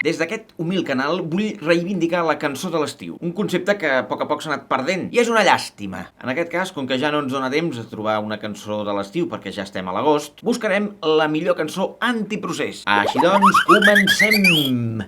Des d'aquest humil canal vull reivindicar la cançó de l'estiu, un concepte que a poc s'ha anat perdent, i és una llàstima. En aquest cas, com que ja no ens dona temps a trobar una cançó de l'estiu perquè ja estem a l'agost, buscarem la millor cançó antiprocés. Així doncs, comencem!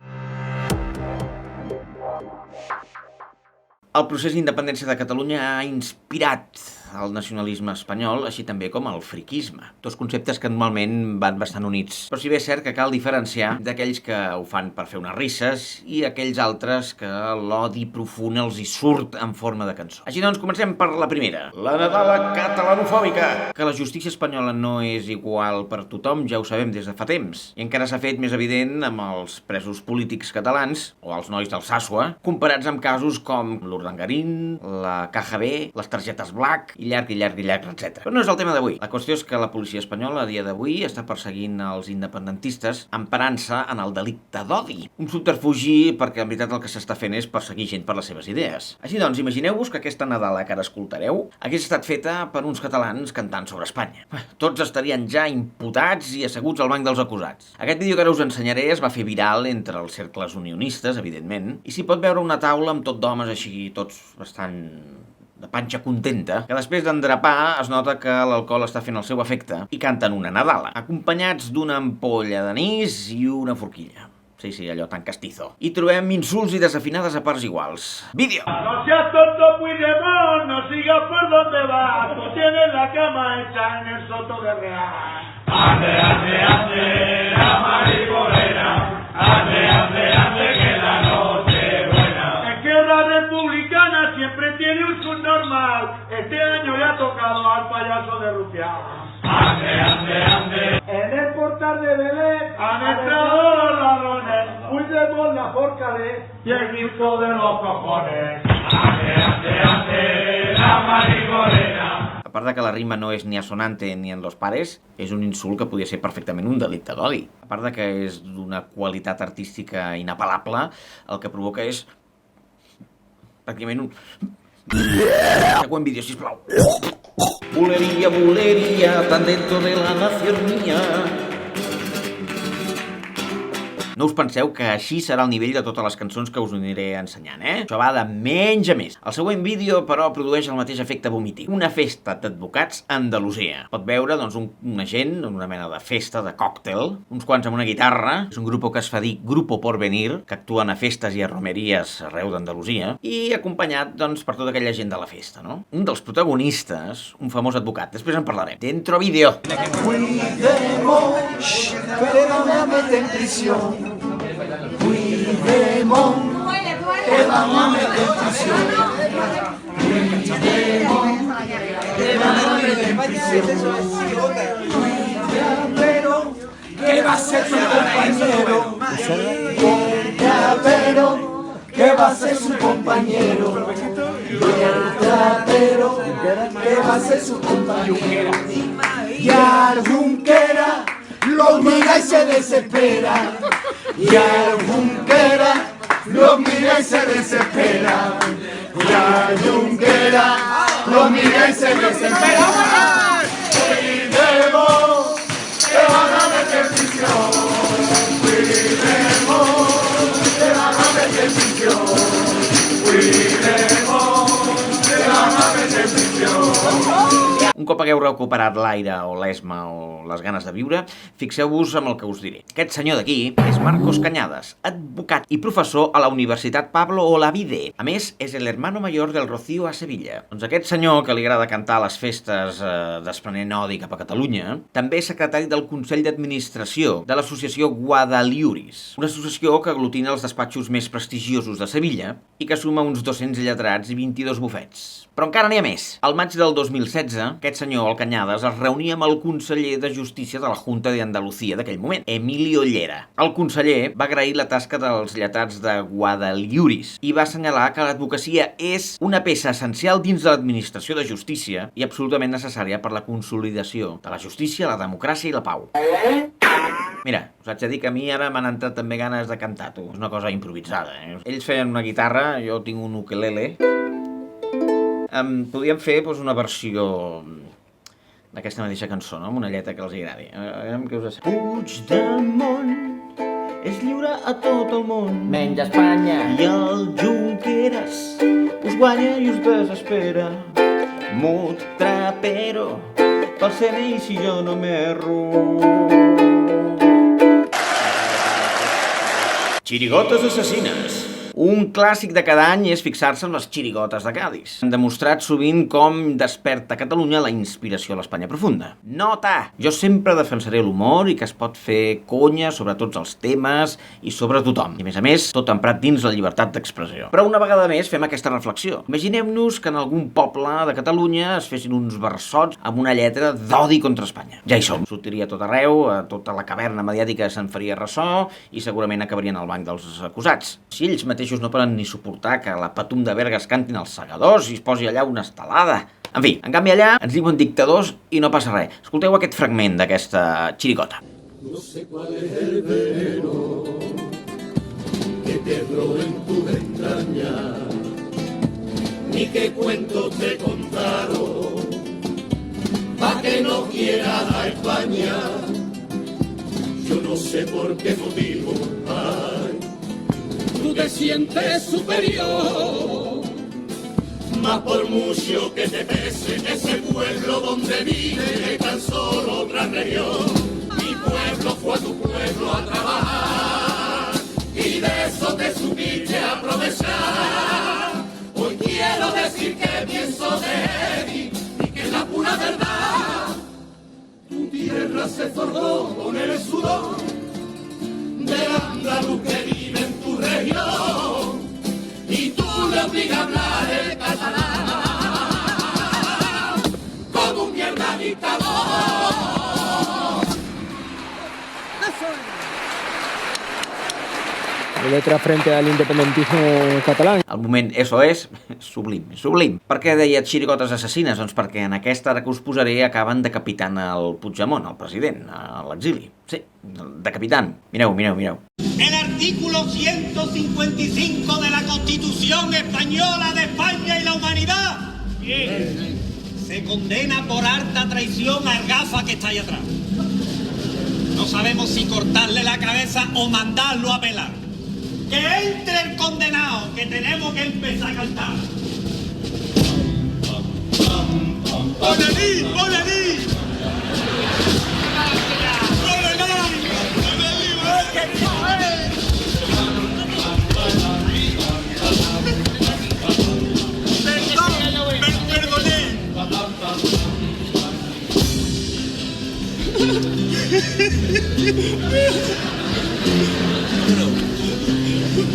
El procés d'independència de Catalunya ha inspirat el nacionalisme espanyol, així també com el friquisme. Dos conceptes que normalment van bastant units. Però si bé és cert que cal diferenciar d'aquells que ho fan per fer unes risses i aquells altres que l'odi profund els hi surt en forma de cançó. Així doncs, comencem per la primera. La Nadala catalanofòbica. Que la justícia espanyola no és igual per tothom, ja ho sabem des de fa temps. I encara s'ha fet més evident amb els presos polítics catalans, o els nois del Sasua, comparats amb casos com l'Urdangarín, la KGB, les targetes Black, i llarg, etc. Però no és el tema d'avui. La qüestió és que la policia espanyola a dia d'avui està perseguint els independentistes emparant-se en el delicte d'odi. Un subterfugi perquè en veritat el que s'està fent és perseguir gent per les seves idees. Així doncs, imagineu-vos que aquesta Nadala que ara escoltareu hagués estat feta per uns catalans cantant sobre Espanya. Tots estarien ja imputats i asseguts al banc dels acusats. Aquest vídeo que ara us ensenyaré es va fer viral entre els cercles unionistes, evidentment, i s'hi pot veure una taula amb tot d'homes així, tots bastant de panxa contenta, que després d'endrapar es nota que l'alcohol està fent el seu efecte i canten una Nadala, acompanyats d'una ampolla d'anís i una forquilla. Sí, allò tan castizo. I trobem insults i desafinades a parts iguals. Vídeo! No seas tonto, Puigdemont, no sigas por donde vas, tú tienes la cama hecha en el Soto de Real. Ande, la maribolera, ande, que la noche buena. Es que la republicana siempre tiene un subnormal, este año le ha tocado al payaso de Rufián. Ande. En el portal de Belén han entrado los ladrones, Puigdemont la forcade y el grito de los cojones. Ande, la maribolera. A part de que la rima no és ni assonante ni en los pares, és un insult que podria ser perfectament un delicte d'odi. A part de que és d'una qualitat artística inapel·lable, el que provoca és pràcticament un... Següent vídeo, sisplau. Bulería, tan dentro de la nación mía. No us penseu que així serà el nivell de totes les cançons que us aniré ensenyant, Això va de menys a més. El següent vídeo, però, produeix el mateix efecte vomitiu. Una festa d'advocats a Andalusia. Pot veure, doncs, una gent en una mena de festa, de còctel, uns quants amb una guitarra. És un grup que es fa dir Grupo Porvenir, que actuen a festes i a romeries arreu d'Andalusia, i acompanyat, doncs, per tota aquella gent de la festa, no? Un dels protagonistes, un famós advocat, després en parlarem. Dentro vídeo! Puigdemont, que van a meter en prisión. Puigdemont, que van a meter en prisión. Puigdemont, que van a meter en prisión. Trapero, que va a ser su compañero. Trapero, que va a ser su compañero. Trapero, que va a ser su compañero. Y al Junquera lo mira y se desespera. Y al Junquera lo mira y se desespera. Y al Junquera lo mira y se desespera. Puigdemont, que van a meter prisión. Puigdemont, que van a meter prisión. Puigdemont, que van a meter prisión. Un cop hagueu recuperat l'aire o l'esma o les ganes de viure, fixeu-vos amb el que us diré. Aquest senyor d'aquí és Marcos Cañadas, advocat i professor a la Universitat Pablo Olavide. A més, és el hermano mayor del Rocío a Sevilla. Doncs aquest senyor, que li agrada cantar a les festes desprenent odi cap a Catalunya, també és secretari del Consell d'Administració de l'associació Guadaliuris, una associació que aglutina els despatxos més prestigiosos de Sevilla i que suma uns 200 lletrats i 22 bufets. Però encara n'hi ha més. Al maig del 2016, aquest senyor, el Cañadas, es reunia amb el conseller de Justícia de la Junta de Andalucía d'aquell moment, Emilio Llera. El conseller va agrair la tasca dels lletrats de Guadaliuris i va assenyalar que l'advocacia és una peça essencial dins de l'administració de justícia i absolutament necessària per la consolidació de la justícia, la democràcia i la pau. Mira, us haig de dir que a mi ara m'han entrat també ganes de cantar, tu. És una cosa improvisada, Ells feien una guitarra, jo tinc un ukelele. Podríem fer una versió d'aquesta mateixa cançó, no? Amb una lletra que els agradi. A veure què us sembla. Puigdemont, és lliure a tot el món. Menys Espanya. I el Junqueras us guanya i us desespera. Mut trapero, pel CNI si jo no m'erro. Chirigotes assassines. Un clàssic de cada any és fixar-se en les xirigotes de Cadis. Han demostrat sovint com desperta a Catalunya la inspiració a l'Espanya profunda. Nota! Jo sempre defensaré l'humor i que es pot fer conya sobre tots els temes i sobre tothom. I a més, tot emprat dins la llibertat d'expressió. Però una vegada més fem aquesta reflexió. Imaginem-nos que en algun poble de Catalunya es fessin uns versots amb una lletra d'odi contra Espanya. Ja hi som. Sortiria tot arreu, a tota la caverna mediàtica se'n faria ressò i segurament acabarien al banc dels acusats. Si ells mateixos no poden ni suportar que la Patum de Berga es cantin els segadors i es posi allà una estelada. En fi, en canvi allà ens diuen dictadors i no passa res. Escolteu aquest fragment d'aquesta xiricota. No sé cuál es el veneno que quedó en tu entraña, ni qué cuentos te contaron pa' que no quieras a España. Yo no sé por qué motivo, ay, tú te sientes superior, más por mucho que te pese ese pueblo donde vive tan solo otra región. Mi pueblo fue a tu pueblo a trabajar y de eso te supiste aprovechar. Hoy quiero decir que pienso de ti y que es la pura verdad. Tu tierra se forjó con el sudor del andaluz que vive en tu región y tú le obligas a hablar el catalán como un mierda dictador. Letra frente al independentismo catalán. El moment SOS, sublim, sublim. Per què deia xirigotes assassines? Doncs perquè en aquesta ara que us posaré acaben decapitant el Puigdemont, el president, a l'exili. Sí, decapitant. Mireu, mireu, mireu. El artículo 155 de la Constitución Española de España y la humanidad. Bien. Se condena por harta traición al gafa que está ahí atrás. No sabemos si cortarle la cabeza o mandarlo a pelar. Que entre el condenado, que tenemos que empezar a cantar. ¡Olení, olení!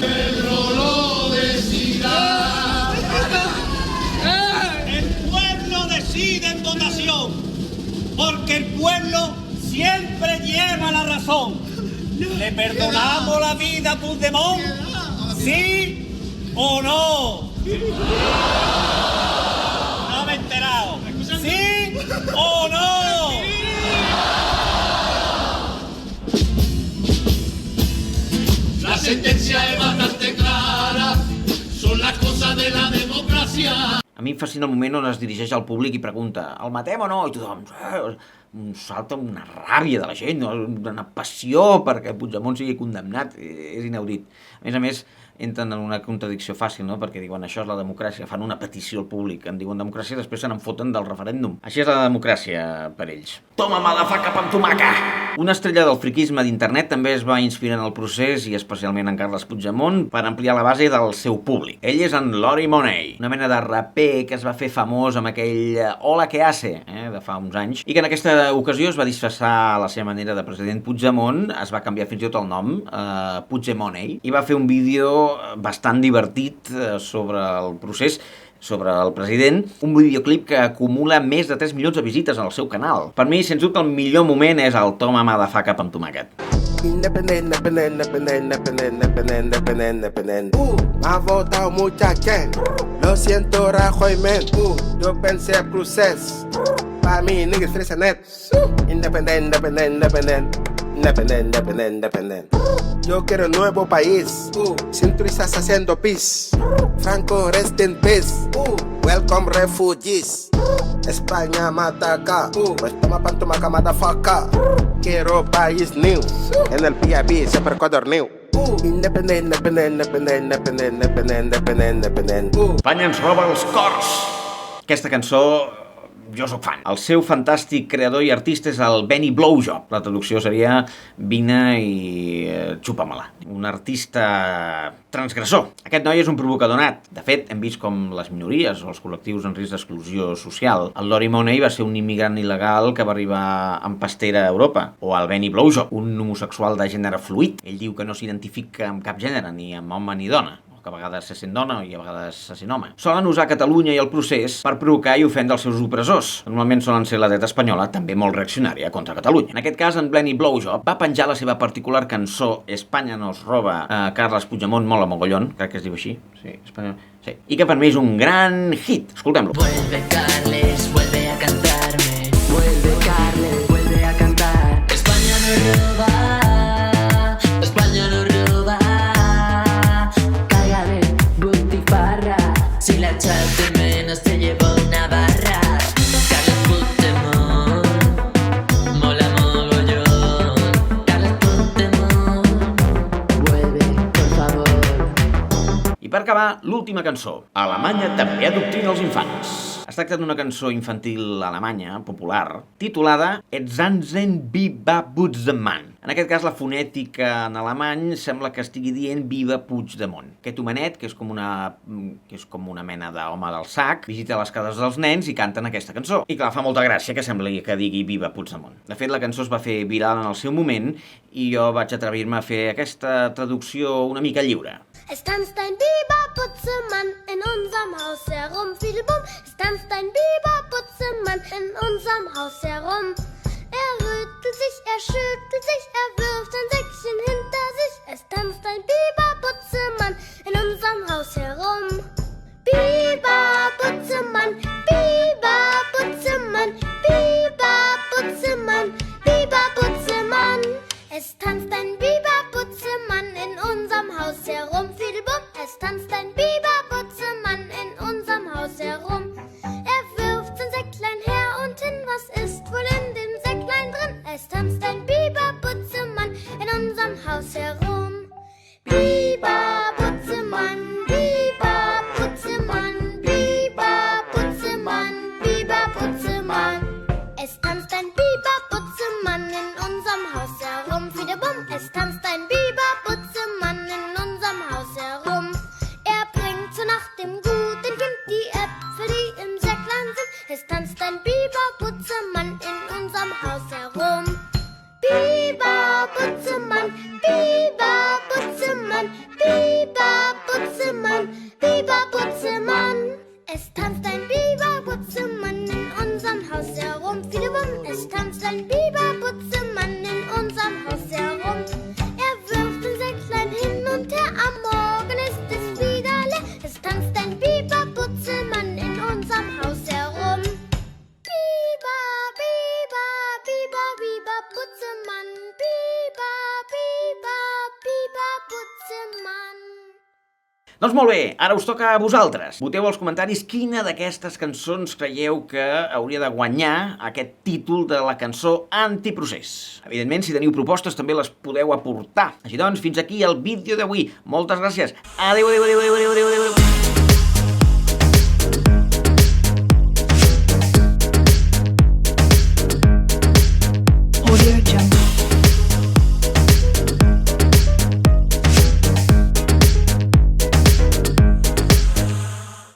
Pedro lo decida. El pueblo decide en votación, porque el pueblo siempre lleva la razón. ¿Le perdonamos la vida a Puigdemont? ¿Sí o no? No me he enterado. ¿Sí o no? La sentencia es bastante clara, son las cosas de la democracia. A mi em fascina el moment on es dirigeix al públic i pregunta el matem o no? I tothom salta una ràbia de la gent, una passió perquè Puigdemont sigui condemnat. És inaudit. A més, entren en una contradicció fàcil, no? Perquè diuen això és la democràcia, fan una petició al públic, en diuen democràcia i després se n'en foten del referèndum. Així és la democràcia per ells. Toma, motherfucker, amb tomaca! Una estrella del friquisme d'internet també es va inspirar en el procés, i especialment en Carles Puigdemont, per ampliar la base del seu públic. Ell és en Lori Money, una mena de raper que es va fer famós amb aquell Hola que hace, de fa uns anys, i que en aquesta ocasió es va disfressar a la seva manera de president Puigdemont, es va canviar fins i tot el nom, Puigdemoney, i va fer un vídeo bastant divertit sobre el procés, sobre el president, un videoclip que acumula més de 3 milions de visites al seu canal. Per mi, sens dubte, el millor moment és el Toma motherfucker amb tomàquet. Independent. Me ha votado mucha gente. Lo siento, Rajoy, men. Yo pensé procés. Para mí, niggas fresa net. Independent. Yo quiero un nuevo país. Centuristas haciendo peace. Franco, rest in peace. Welcome refugees. España mata acá. Pues toma pan, toma acá, motherfucker. Quiero país new. En el PIB siempre codorniu. Independent. Espanya ens roba els cors. Aquesta cançó, jo sóc fan. El seu fantàstic creador i artista és el Benny Blowjob. La traducció seria vine i xupa-me-la. Un artista transgressor. Aquest noi és un provocador nat. De fet, hem vist com les minories o els col·lectius en risc d'exclusió social. El Lori Money va ser un immigrant il·legal que va arribar amb pastera a Europa. O el Benny Blowjob, un homosexual de gènere fluid. Ell diu que no s'identifica amb cap gènere, ni amb home ni dona, que a vegades se sent dona i a vegades se sent home. Solen usar Catalunya i el procés per provocar i ofendre els seus opressors. Normalment solen ser la dreta espanyola, també molt reaccionària contra Catalunya. En aquest cas, en Benny Blowjob va penjar la seva particular cançó Espanya nos roba a Carles Puigdemont mola mogollón, crec que es diu així. Sí, Espanya... Sí. I que per mi és un gran hit. Escoltem-lo. Vuelve Carles, vuelve a cantarme. Vuelve Carles, vuelve a cantar. España nos roba. España nos roba. Cágale, butifarra. Si la echas de menos te llevo una barra. Carles Puigdemont, mola mogollón. Carles Puigdemont, vuelve, por favor. I per acabar, l'última cançó. Alemanya també adoctrina els infants. Es tracta d'una cançó infantil alemanya, popular, titulada Et Zanzen Viva Puigdemont. En aquest cas, la fonètica en alemany sembla que estigui dient Viva Puigdemont. Aquest homenet, que és com una mena d'home del sac, visita les cases dels nens i canten aquesta cançó. I clar, fa molta gràcia que sembli que digui Viva Puigdemont. De fet, la cançó es va fer viral en el seu moment i jo vaig atrevir-me a fer aquesta traducció una mica lliure. Es tanzt ein Biberputzemann in unserem Haus herum, viel Bumm. Es tanzt ein Biberputzemann in unserem Haus herum. Er rüttelt sich, er schüttelt sich, er wirft ein Säckchen hinter sich. Es tanzt ein Biberputzemann in unserem Haus herum. Biberputzemann, Biberputzemann, Biberputzemann, Biberputzemann. Es tanzt ein Biberputzemann in unserem Haus herum, viel Bumm. Es tanzt ein Biberputzemann in unserem Haus herum. Er wirft sein Säcklein her und hin, was ist wohl in dem Säcklein drin? Es tanzt ein Biberputzemann in unserem Haus herum. Biberputzemann, Biberputzemann, Biberputzemann, Biberputzemann. Es tanzt ein Biberputzemann in unserem Haus herum, viele Bumm. Es tanzt ein Biberputzemann in unserem Haus herum. Er bringt zur Nacht dem guten Kind die Äpfel, die im Säcklein sind. Es tanzt ein Biberputzemann in unserem Haus herum. Biberputzemann, Biberputzemann, Biberputzemann, Biberputzemann. Es tanzt ein Biberputzemann in unserem Haus herum, viele Bumm. Es tanzt ein Biberputzemann in unserem Haus herum. Er wirft ein Säcklein hin und her, am Morgen ist es wieder leer. Es tanzt ein Biberputzemann in unserem Haus herum. Biber, Biber, Biber, Biber, Putzemann. Biber, Biber, Biber, Putzemann. Doncs molt bé, ara us toca a vosaltres. Voteu als comentaris quina d'aquestes cançons creieu que hauria de guanyar aquest títol de la cançó antiprocés. Evidentment, si teniu propostes també les podeu aportar. Així doncs, fins aquí el vídeo d'avui. Moltes gràcies. Adéu, adéu, adéu, adéu, adéu, adéu.